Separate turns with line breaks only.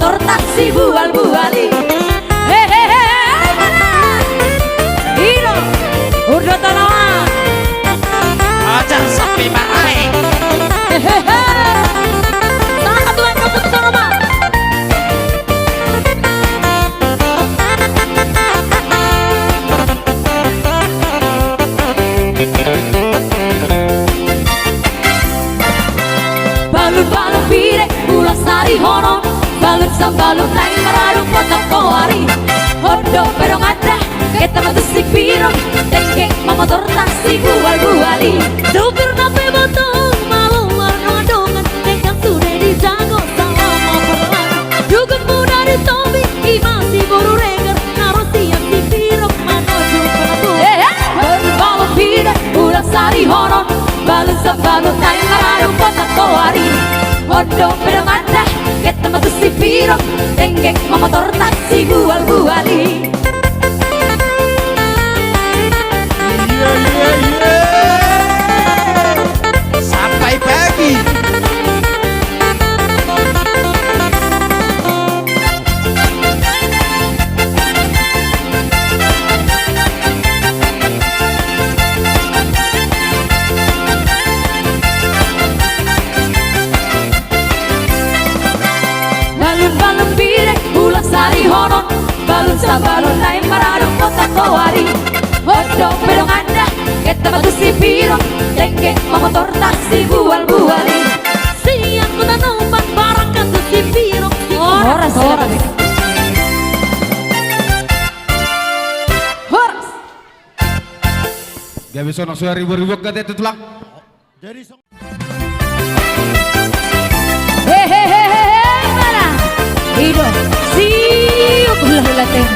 motor taksi bual-buali. Hehehe, Hiro, udah tanaman.
Aja sepi marai.
Hehehe, sangat tuan kamu tuh rumah. Balun-balun pire, ulas sari hono, balun sambalun lain meradu potong koari. Hodo pero ngada, kita matusi piro, tengke motor taksi bual-buali. Supir nape botong, malu warna dongan, tengkang sudah dijago sama perlan. Juga muda di tombi, masih buru reger, naruh siap si piro, manoju penabung. Balun-balun pire, ulas sari hono, balun sambalun lain meradu potong koari. Hodo pero ngada, kita matusi piro, tengke motor taksi bual-buali.
Sampai pagi.
Balun-balun pire, ulas sari hono, balun sabalun lain maradu kota koari. Hodo pero ngada, kita matusi piro, tengke motor taksi bual-buali. Siang kita numpang barang katu si piro. Horas, horas. Horas.
Gak bisa nong suara ribu-ribu gak ada tulang.
Hehehe, mana? Hidup, siup hula-hula teh.